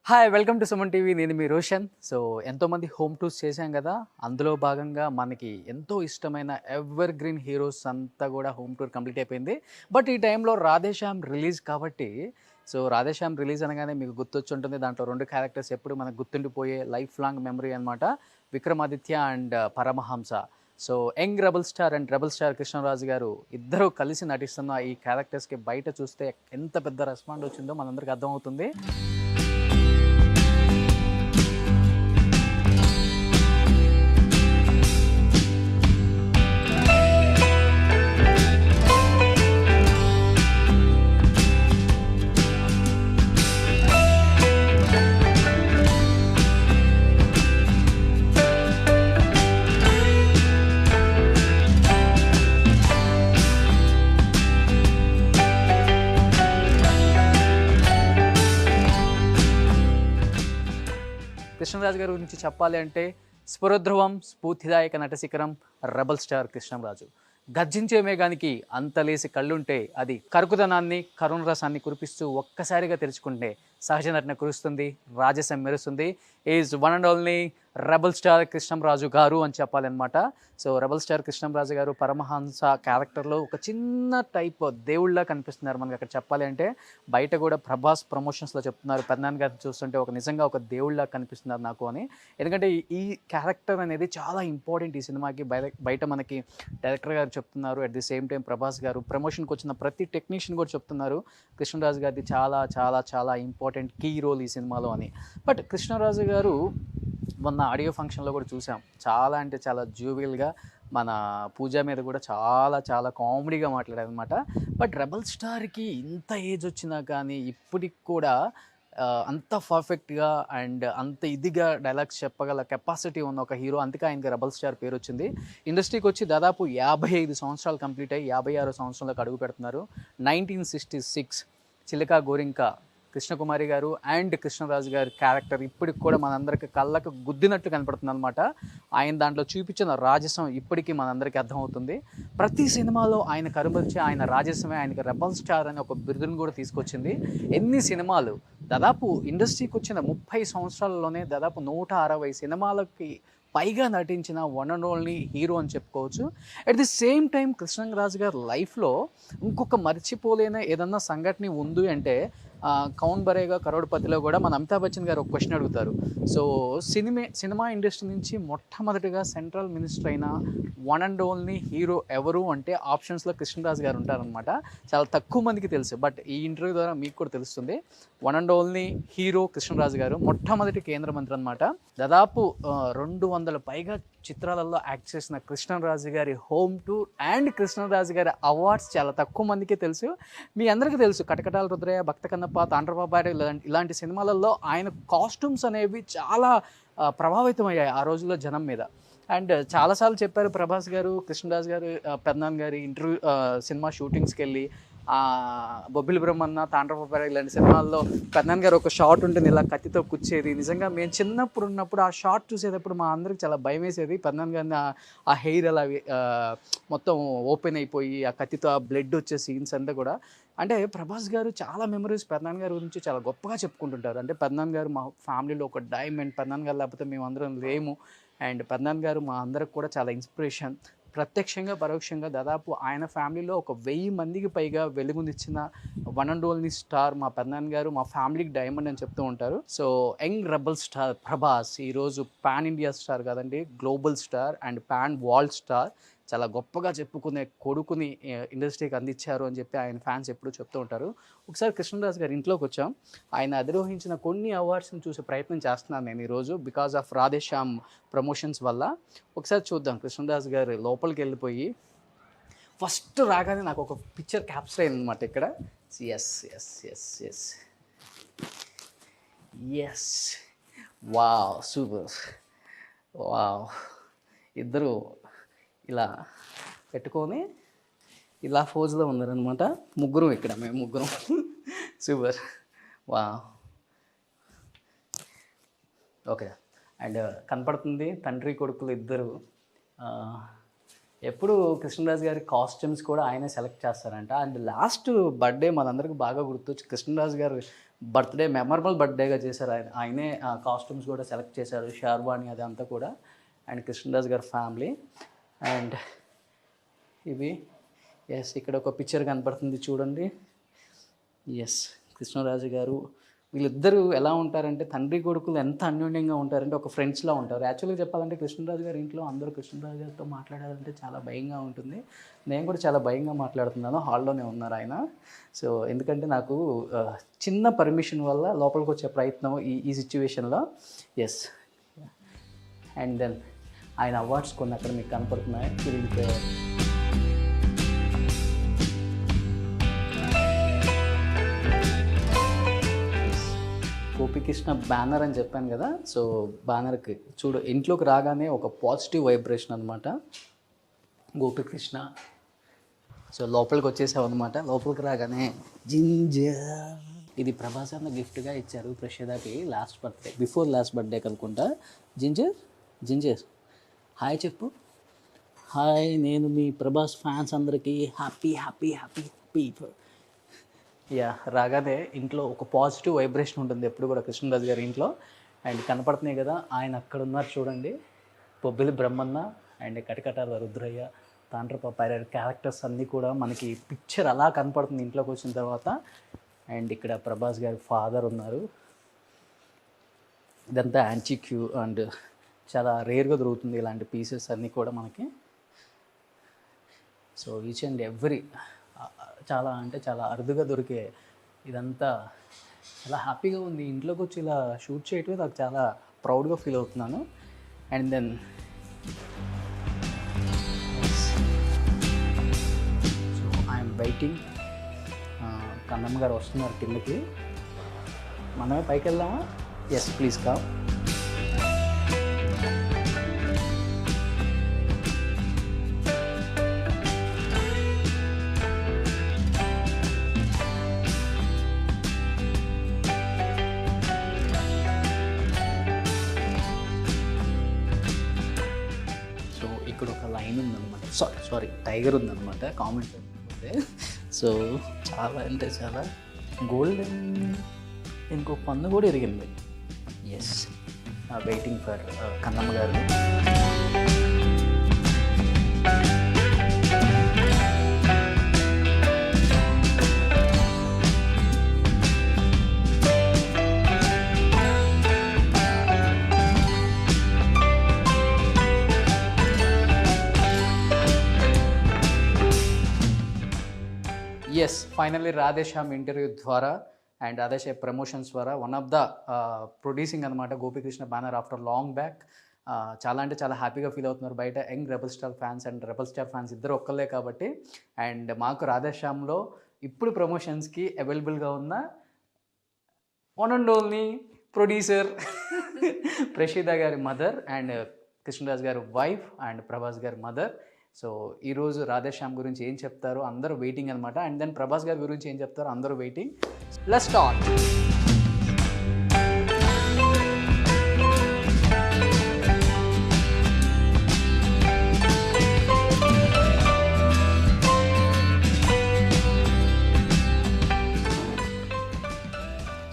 Hi welcome to Suman TV. నేను మీ Roshan. So ఎంతోమంది home tours చేశాం కదా, అందులో భాగంగా మనకి ఎంతో ఇష్టమైన ఎవర్ గ్రీన్ హీరోస్ అంతా కూడా హోమ్ టూర్ కంప్లీట్ అయిపోయింది. బట్ ఈ టైంలో రాధేశ్యామ్ రిలీజ్ కాబట్టి, సో రాధేశ్యామ్ రిలీజ్ అనగానే మీకు గుర్తొచ్చి ఉంటుంది. దాంట్లో రెండు క్యారెక్టర్స్ ఎప్పుడు మనకు గుర్తుండిపోయే లైఫ్ లాంగ్ మెమరీ అనమాట, Vikramaditya and Paramahamsa. So young rebel star and rebel star Krishnaraju garu ఇద్దరు కలిసి నటిస్తున్న ఈ క్యారెక్టర్స్కి బయట చూస్తే ఎంత పెద్ద రెస్పాండ్ వచ్చిందో మనందరికీ అర్థమవుతుంది. కృష్ణరాజు గారి గురించి చెప్పాలి అంటే స్ఫురధ్రువం, స్ఫూర్తిదాయక నటశిఖరం, రెబల్ స్టార్ కృష్ణంరాజు. గర్జించే మేఘానికి అంతలేసి కళ్ళుంటే అది కరుకుదనాన్ని, కరుణరసాన్ని కురిపిస్తూ ఒక్కసారిగా తెరుచుకుంటే సహజ నటన కురుస్తుంది, రాజసం మెరుస్తుంది. Is one and only rebel star Krishnam Raju గారు అని చెప్పాలన్నమాట. సో రెబల్ స్టార్ కృష్ణంరాజు గారు పరమహంస క్యారెక్టర్లో ఒక చిన్న టైప్ దేవుళ్ళ కనిపిస్తున్నారు మనకి. అక్కడ చెప్పాలి అంటే బయట కూడా ప్రభాస్ ప్రమోషన్స్లో చెప్తున్నారు, పెద్దనాన్న గారిని చూస్తుంటే నిజంగా ఒక దేవుళ్ళ కనిపిస్తున్నారు నాకు అని. ఎందుకంటే ఈ క్యారెక్టర్ అనేది చాలా ఇంపార్టెంట్ ఈ సినిమాకి. బయట మనకి డైరెక్టర్ గారు చెప్తున్నారు, at the same time Prabhas గారు ప్రమోషన్కి వచ్చిన ప్రతి టెక్నీషియన్ కూడా చెప్తున్నారు కృష్ణరాజు గారిది చాలా చాలా చాలా ఇంపార్టెంట్ కీ రోల్ ఈ సినిమాలో అని. బట్ కృష్ణరాజు గారు మొన్న ఆడియో ఫంక్షన్లో కూడా చూసాం, చాలా అంటే చాలా జూవియల్గా మన పూజ మీద కూడా చాలా చాలా కామెడీగా మాట్లాడారు అనమాట. బట్ రెబల్ స్టార్కి ఇంత ఏజ్ వచ్చినా కానీ ఇప్పటికి కూడా అంత పర్ఫెక్ట్గా అండ్ అంత ఇదిగా డైలాగ్స్ చెప్పగల కెపాసిటీ ఉన్న ఒక హీరో. అందుకే ఆయనకి రెబల్ స్టార్ పేరు వచ్చింది. ఇండస్ట్రీకి వచ్చి దాదాపు 55 సంవత్సరాలు కంప్లీట్ అయ్యి 56 సంవత్సరాలకు అడుగు పెడుతున్నారు. 1966 చిలకా గోరింక కృష్ణకుమారి గారు అండ్ కృష్ణరాజు గారి క్యారెక్టర్ ఇప్పటికి కూడా మనందరికి కళ్ళకు గుద్దినట్టు కనపడుతుంది అనమాట. ఆయన దాంట్లో చూపించిన రాజసం ఇప్పటికీ మనందరికీ అర్థమవుతుంది. ప్రతి సినిమాలో ఆయన కరుమర్చి ఆయన రాజసమే ఆయనకి రెబల్ స్టార్ అని ఒక బిరుదును కూడా తీసుకొచ్చింది. ఎన్ని సినిమాలు, దాదాపు ఇండస్ట్రీకి వచ్చిన 30 సంవత్సరాలలోనే దాదాపు 160 సినిమాలకి పైగా నటించిన వన్ అండ్ ఓన్లీ హీరో అని చెప్పుకోవచ్చు. At the same time Krishnaraju గారి లైఫ్లో ఇంకొక మర్చిపోలేని ఏదన్నా సంఘటన ఉంది అంటే కౌన్ బరేగా కరోడ్పతిలో కూడా మన అమితాబ్ బచ్చన్ గారు ఒక క్వశ్చన్ అడుగుతారు. సో సినిమా ఇండస్ట్రీ నుంచి మొట్టమొదటిగా సెంట్రల్ మినిస్టర్ అయిన వన్ అండ్ ఓన్లీ హీరో ఎవరు అంటే ఆప్షన్స్లో కృష్ణరాజు గారు ఉంటారనమాట. చాలా తక్కువ మందికి తెలుసు, బట్ ఈ ఇంటర్వ్యూ ద్వారా మీకు కూడా తెలుస్తుంది. One and only hero Krishnaraju గారు మొట్టమొదటి కేంద్ర మంత్రి అనమాట. దాదాపు 200 పైగా చిత్రాలలో యాక్ట్ చేసిన కృష్ణరాజు గారి హోమ్ టూర్ అండ్ కృష్ణరాజు గారి అవార్డ్స్ చాలా తక్కువ మందికి తెలుసు. మీ అందరికీ తెలుసు కటకటాల రుద్రయ్య, భక్త కన్నప్ప, తాండ్రబాబారి ఇలాంటి సినిమాలలో ఆయన కాస్ట్యూమ్స్ అనేవి చాలా ప్రభావితం అయ్యాయి ఆ రోజుల్లో జనం మీద. అండ్ చాలాసార్లు చెప్పారు ప్రభాస్ గారు, కృష్ణరాజు గారు, పెద్దనాన్న గారి ఇంటర్వ్యూ సినిమా షూటింగ్స్కి వెళ్ళి బొబ్బిలి బ్రహ్మన్న, తాండ్రబాబారి ఇలాంటి సినిమాల్లో పెద్దనాన్న గారు ఒక షాట్ ఉంటుంది ఇలా కత్తితో కుచ్చేది. నిజంగా మేము చిన్నప్పుడు ఉన్నప్పుడు ఆ షాట్ చూసేటప్పుడు మా అందరికి చాలా భయం వేసేది. పెద్దనాన్న గారిని ఆ హెయిర్ అలా మొత్తం ఓపెన్ అయిపోయి ఆ కత్తితో ఆ బ్లడ్ వచ్చే సీన్స్ అంతా కూడా. అంటే ప్రభాస్ గారు చాలా మెమరీస్ పెద్దనాన్న గారి గురించి చాలా గొప్పగా చెప్పుకుంటుంటారు. అంటే పెద్దనాన్న గారు మా ఫ్యామిలీలో ఒక డైమండ్, పెద్దనాన్న గారు లేకపోతే మేము అందరం లేము. అండ్ పెద్దనాన్న గారు మా అందరికి కూడా చాలా ఇన్స్పిరేషన్. ప్రత్యక్షంగా పరోక్షంగా దాదాపు ఆయన ఫ్యామిలీలో ఒక 1000 మందికి పైగా వెలుగునిచ్చిన వన్ అండ్ ఓన్లీ స్టార్ మా పెద్దనాన్న గారు, మా ఫ్యామిలీకి డైమండ్ అని చెప్తూ ఉంటారు. So young rebel star Prabhas ఈరోజు పాన్ ఇండియా స్టార్ కాదండి, global star and pan world star. చాలా గొప్పగా చెప్పుకునే కొడుకుని ఇండస్ట్రీకి అందించారు అని చెప్పి ఆయన ఫ్యాన్స్ ఎప్పుడూ చెప్తూ ఉంటారు. ఒకసారి కృష్ణరాజు గారి ఇంట్లోకి వచ్చాం. ఆయన అధిరోహించిన కొన్ని అవార్డ్స్ని చూసే ప్రయత్నం చేస్తున్నాను నేను ఈరోజు, బికాజ్ ఆఫ్ రాధేశ్యామ్ ప్రమోషన్స్ వల్ల. ఒకసారి చూద్దాం. కృష్ణరాజు గారు లోపలికి వెళ్ళిపోయి ఫస్ట్ రాగానే నాకు ఒక పిక్చర్ క్యాప్చర్ అయింది అనమాట ఇక్కడ. Yes yes yes yes yes wow, super, wow. ఇద్దరు ఇలా పెట్టుకొని ఇలా ఫోజ్లో ఉన్నారనమాట. ముగ్గురం ఇక్కడ, మేము ముగ్గురం. సూపర్, వా. ఓకే. అండ్ కనపడుతుంది తండ్రి కొడుకులు ఇద్దరు ఎప్పుడు కృష్ణరాజు గారి కాస్ట్యూమ్స్ కూడా ఆయనే సెలెక్ట్ చేస్తారంట. అండ్ లాస్ట్ బర్త్డే మనందరికి బాగా గుర్తొచ్చి కృష్ణరాజు గారు బర్త్డే మెమరబుల్ బర్త్డేగా చేశారు. ఆయనే కాస్ట్యూమ్స్ కూడా సెలెక్ట్ చేశారు, షార్వాణి అదంతా కూడా. అండ్ కృష్ణరాజు గారి ఫ్యామిలీ. అండ్ ఇవి ఇక్కడ ఒక పిక్చర్ కనపడుతుంది చూడండి. కృష్ణరాజు గారు వీళ్ళిద్దరూ ఎలా ఉంటారంటే తండ్రి కొడుకులు ఎంత అన్యోన్యంగా ఉంటారంటే ఒక ఫ్రెండ్స్లా ఉంటారు. యాక్చువల్గా చెప్పాలంటే కృష్ణరాజు గారి ఇంట్లో అందరూ కృష్ణరాజు గారితో మాట్లాడాలంటే చాలా భయంగా ఉంటుంది. నేను కూడా చాలా భయంగా మాట్లాడుతున్నాను. హాల్లోనే ఉన్నారు ఆయన. సో ఎందుకంటే నాకు చిన్న పర్మిషన్ వల్ల లోపలికి వచ్చే ప్రయత్నం ఈ సిచ్యువేషన్లో. అండ్ దెన్ ఆయన అవార్డ్స్ కొన్ని అక్కడ మీకు కనపడుతున్నాయి. గోపికృష్ణ బ్యానర్ అని చెప్పాను కదా. సో బ్యానర్కి ఇంట్లోకి రాగానే ఒక పాజిటివ్ వైబ్రేషన్ అనమాట. గోపికృష్ణ. సో లోపలికి వచ్చేసాం అనమాట. లోపలికి రాగానే జింజర్, ఇది ప్రభాస్ అన్న గిఫ్ట్గా ఇచ్చారు ప్రషేదాకి బిఫోర్ లాస్ట్ బర్త్డే కనుకుంటా. జింజర్ హాయ్ చెప్పు. హాయ్, నేను మీ ప్రభాస్ ఫ్యాన్స్ అందరికీ హ్యాపీ హ్యాపీ హ్యాపీ హ్యాపీ. రాగానే ఇంట్లో ఒక పాజిటివ్ వైబ్రేషన్ ఉంటుంది ఎప్పుడు కూడా కృష్ణరాజు గారి ఇంట్లో. అండ్ కనపడుతున్నాయి కదా ఆయన అక్కడ ఉన్నారు చూడండి. పొబ్బిలి బ్రహ్మన్న అండ్ కటకటాల రుద్రయ్య, తాండ్రప పైరర్ క్యారెక్టర్స్ అన్నీ కూడా మనకి పిక్చర్ అలా కనపడుతుంది ఇంట్లోకి వచ్చిన తర్వాత. అండ్ ఇక్కడ ప్రభాస్ గారి ఫాదర్ ఉన్నారు. ఇదంతా యాంటిక్యూ అండ్ చాలా రేర్గా దొరుకుతుంది ఇలాంటి పీసెస్ అన్నీ కూడా మనకి. సో ఈచ్ అండ్ ఎవ్రీ చాలా అంటే చాలా అరుదుగా దొరికే ఇదంతా చాలా హ్యాపీగా ఉంది. ఇంట్లోకి వచ్చి ఇలా షూట్ చేయటమే నాకు చాలా ప్రౌడ్గా ఫీల్ అవుతున్నాను. And then so I'm waiting. Kannamma garu వస్తున్నారు కిందకి. మనమే పైకి వెళ్దామా? Please come. ఇక్కడ ఒక లైన్ ఉందన్నమాట, సారీ టైగర్ ఉందన్నమాట కామెంట్. సో చాలా అంటే చాలా గోల్డెన్. ఇంకో పన్ను కూడా ఎరిగింది. వెయిటింగ్ ఫర్ కన్నమ్మ గారు. ఫైనల్లీ రాధేశ్యామ్ ఇంటర్వ్యూ ద్వారా అండ్ రాధేశ్య ప్రమోషన్స్ ద్వారా వన్ ఆఫ్ ద ప్రొడ్యూసింగ్ అనమాట Gopikrishna banner after long back. చాలా అంటే చాలా హ్యాపీగా ఫీల్ అవుతున్నారు బయట young rebel star fans and rebel star fans ఇద్దరు ఒక్కలే కాబట్టి. అండ్ మాకు రాధేశ్యామ్లో ఇప్పుడు ప్రమోషన్స్కి అవైలబుల్గా ఉన్న వన్ అండ్ ఓన్లీ ప్రొడ్యూసర్ ప్రషీద గారి మదర్ అండ్ కృష్ణరాజు గారి వైఫ్ అండ్ ప్రభాస్ గారి మదర్. సో ఈరోజు రాధేశ్యామ్ గురించి ఏం చెప్తారో అందరూ వెయిటింగ్ అనమాట. అండ్ దెన్ ప్రభాస్ గారి గురించి ఏం చెప్తారో అందరూ waiting. Let's start.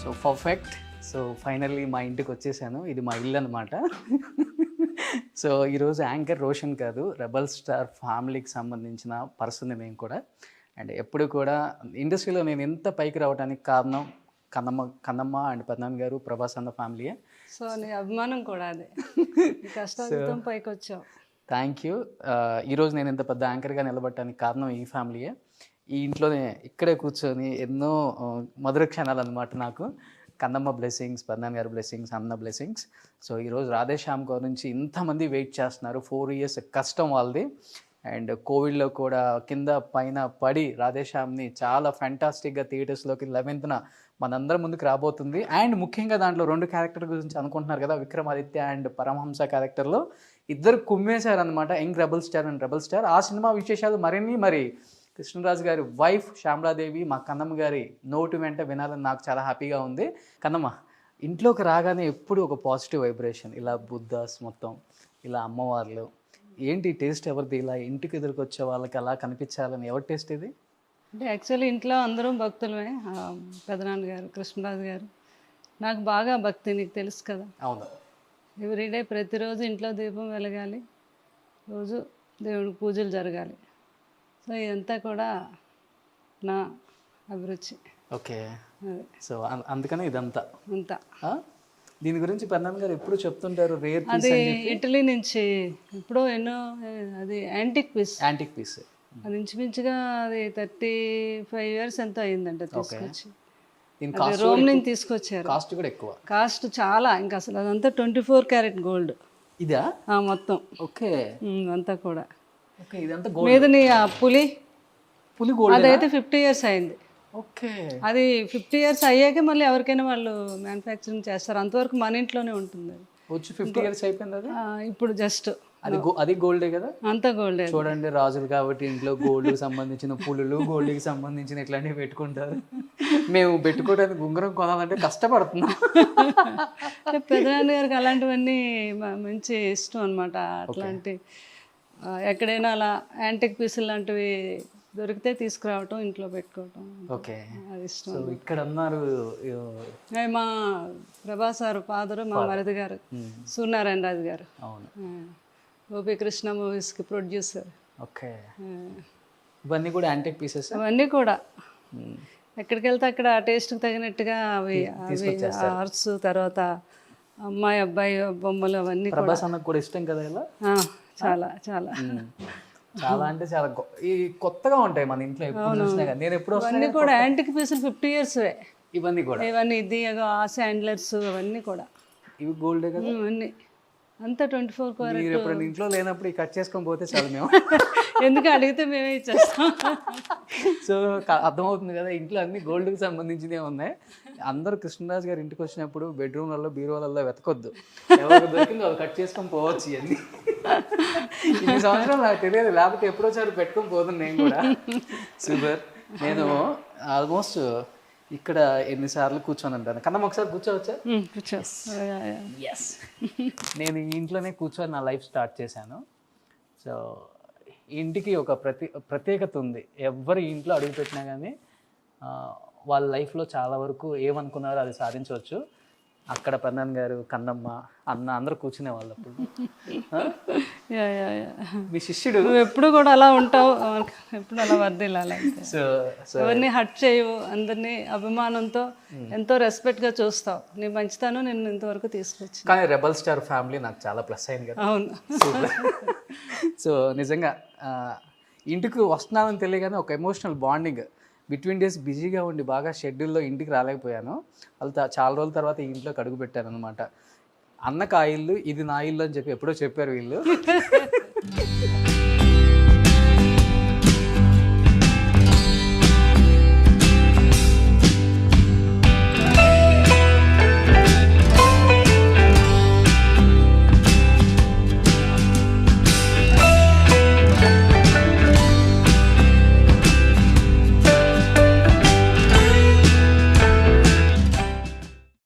So perfect. So finally మా ఇంటికి వచ్చేసాను. ఇది మా ఇల్లు అనమాట. సో ఈరోజు యాంకర్ రోషన్ కాదు, రెబల్ స్టార్ ఫ్యామిలీకి సంబంధించిన పర్సన్ మేము కూడా. అండ్ ఎప్పుడు కూడా ఇండస్ట్రీలో నేను ఎంత పైకి రావడానికి కారణం కన్నమ్మ అండ్ పద్నాన్ గారు, ప్రభాస్ అన్న ఫ్యామిలీయే. సో నీ అభిమానం కూడా అదే. కష్టం పైకి వచ్చావు. Thank you. ఈరోజు నేను ఇంత పెద్ద యాంకర్గా నిలబడటానికి కారణం ఈ ఫ్యామిలీయే. ఈ ఇంట్లోనే ఇక్కడే కూర్చొని ఎన్నో మధుర క్షణాలు అనమాట నాకు. కన్నమ్మ బ్లెస్సింగ్స్, పద్నాన్ గారి బ్లెస్సింగ్స్, అన్న బ్లెస్సింగ్స్. సో ఈరోజు రాధేశ్యామ్ గురించి ఇంతమంది వెయిట్ చేస్తున్నారు. 4 years కష్టం వాళ్ళది. అండ్ కోవిడ్లో కూడా కింద పైన పడి రాధేశ్యామ్ని చాలా ఫ్యాంటాస్టిక్గా థియేటర్స్లోకి 11th మనందరం ముందుకు రాబోతుంది. అండ్ ముఖ్యంగా దాంట్లో 2 క్యారెక్టర్ గురించి అనుకుంటున్నారు కదా, విక్రమాదిత్య అండ్ పరమహంస క్యారెక్టర్లో ఇద్దరు కుమ్మేశారనమాట, young rebel star and rebel star. ఆ సినిమా విశేషాలు మరి కృష్ణరాజు గారి వైఫ్ శ్యామలాదేవి మా కన్నమ్మ గారి నోటు వెంట వినాలని నాకు చాలా హ్యాపీగా ఉంది. కన్నమ్మ, ఇంట్లోకి రాగానే ఎప్పుడు ఒక పాజిటివ్ వైబ్రేషన్, ఇలా బుద్ధాస్ మొత్తం, ఇలా అమ్మవార్లు, ఏంటి టేస్ట్ ఎవరిది? ఇలా ఇంటికి ఎదురుకొచ్చే వాళ్ళకి అలా కనిపించాలని ఎవరి టేస్ట్ ఇది? అంటే యాక్చువల్లీ ఇంట్లో అందరం భక్తులమే. పెదనాన్నగారు కృష్ణరాజు గారు, నాకు బాగా భక్తి, నీకు తెలుసు కదా. అవును. ఎవ్రీడే ప్రతిరోజు ఇంట్లో దీపం వెలగాలి, రోజు దేవుడికి పూజలు జరగాలి. సో ఇదంతా కూడా నా అభిరుచి. ఓకే. అదే సో అందుకనే ఇదంతా అంతా. దీని గురించి పెద్దనాన్న గారు ఎప్పుడు చెప్తుంటారు, రేర్ పీస్ అది అని చెప్పి. ఇటలీ నుంచి ఎప్పుడో ఎన్నో, అది యాంటిక్ పీస్. Antique piece. అది ఇంచుమించుగా అది 35 years ఎంతో అయిందంట తీసుకొచ్చి. దీని అది కాస్ట్ రోమ్ నుంచి తీసుకొచ్చారు. కాస్ట్ కూడా ఎక్కువ. కాస్ట్ చాలా, ఇంకా అసలు అదంతా 24 karat గోల్డ్ ఇదా? మొత్తం. ఓకే. అంతా కూడా. ఓకే, ఇదంతా గోల్డ్. మీదని ఆ పులి గోల్డ్. అదైతే 50 years అయింది. ఓకే. అది 50 years అయ్యాకే మళ్ళీ ఎవరికైనా వాళ్ళు మ్యానుఫ్యాక్చరింగ్ చేస్తారు. అంతవరకు మన ఇంట్లోనే ఉంటుంది అది. వచ్చి 50 years అయిపోయింది అది. ఇప్పుడు జస్ట్ అది గోల్డే కదా. అంతా గోల్డ్. చూడండి, రాజులు కాబట్టి ఇంట్లో గోల్డ్కి సంబంధించిన పులులు, గోల్డ్కి సంబంధించిన ఇట్లాంటివి పెట్టుకుంటారు. మేము పెట్టుకోవడానికి ఉంగరం కొనాలంటే కష్టపడుతున్నాం. పెదనాన్న గారికి అలాంటివన్నీ మంచి ఇష్టం అనమాట. అట్లాంటి ఎక్కడైనా అలా యాంటిక్ పీసులు లాంటివి దొరికితే తీసుకురావటం, ఇంట్లో పెట్టుకోవటం. ఓకే, అది ఇష్టం. సో ఇక్కడ ఉన్నారు మా ప్రభాస్ గారు ఫాదరు, మా మరిది గారు సూర్యనారాయణ రాజు గారు. అవును. గోపి కృష్ణ మూవీస్కి ప్రొడ్యూసర్. ఓకే. ఇవన్నీ కూడా యాంటిక్ పీసెస్. అవన్నీ కూడా ఎక్కడికి వెళ్తే అక్కడ టేస్ట్కి తగినట్టుగా అవి ఆర్ట్స్, తర్వాత అమ్మాయి అబ్బాయి బొమ్మలు అవన్నీ కూడా. ప్రభాస్ అన్నకు కూడా ఇష్టం కదా ఇలా. చాలా చాలా చాలా అంటే చాలా ఈ కొత్తగా ఉంటాయి మన ఇంట్లో. ఎప్పుడు చూసినా కానీ నేను ఎప్పుడు అవన్నీ కూడా యాంటిక్ పీసులు 50 years. ఇవన్నీ కూడా ఇవన్నీ ఇది ఆ శాండ్లర్స్ అవన్నీ కూడా ఇవి గోల్డే కదా. ఇవన్నీ అంతా 24 karat. మీరు ఎప్పుడు ఇంట్లో లేనప్పుడు కట్ చేసుకొని పోతే చాలు మేము. ఎందుకు అడిగితే మేమే ఇచ్చేస్తాం. సో అర్థమవుతుంది కదా, ఇంట్లో అన్ని గోల్డ్కి సంబంధించినవి ఉన్నాయి. అందరూ కృష్ణరాజు గారు ఇంటికి వచ్చినప్పుడు బెడ్రూమ్లలో బీరువాలలో వెతకొద్దు, ఎవరికి దొరికిందో అది కట్ చేసుకొని పోవచ్చు. ఇవన్నీ ఇన్ని సంవత్సరాలు నాకు తెలియదు, లేకపోతే ఎప్పుడోసారి పెట్టుకొని పోతుంది నేను కూడా. సూపర్. నేను ఆల్మోస్ట్ ఇక్కడ ఎన్నిసార్లు కూర్చొని ఉంటాను. కన్నా ఒకసారి కూర్చోవచ్చా? ఎస్. నేను ఈ ఇంట్లోనే కూర్చొని నా లైఫ్ స్టార్ట్ చేశాను. సో ఇంటికి ఒక ప్రత్యేకత ఉంది. ఎవరి ఇంట్లో అడుగుపెట్టినా కానీ వాళ్ళ లైఫ్లో చాలా వరకు ఏమనుకున్నారో అది సాధించవచ్చు. అక్కడ పెద్దనాన్న గారు, కన్నమ్మ, అన్న అందరూ కూర్చునే వాళ్ళు. అప్పుడు మీ శిష్యుడు నువ్వు ఎప్పుడు కూడా అలా ఉంటావు, ఎప్పుడు అలా వర్దిల్లాలి. సో ఎవరిని హర్ట్ చేయవు, అందరినీ అభిమానంతో ఎంతో రెస్పెక్ట్గా చూస్తావు. నీ మంచితనం నేను ఇంతవరకు తీసుకొచ్చి. కానీ రెబల్ స్టార్ ఫ్యామిలీ నాకు చాలా ప్లస్ అయింది కదా. అవును. సో నిజంగా ఇంటికి వస్తున్నానని తెలియగానే ఒక ఎమోషనల్ బాండింగ్. బిట్వీన్ డేస్ బిజీగా ఉండి బాగా షెడ్యూల్లో ఇంటికి రాలేకపోయాను. వాళ్ళతో చాలా రోజుల తర్వాత ఈ ఇంట్లోకి అడుగు పెట్టాను అనమాట. అన్నకు ఆ ఇల్లు, ఇది నా ఇల్లు అని చెప్పి ఎప్పుడో చెప్పారు వీళ్ళు.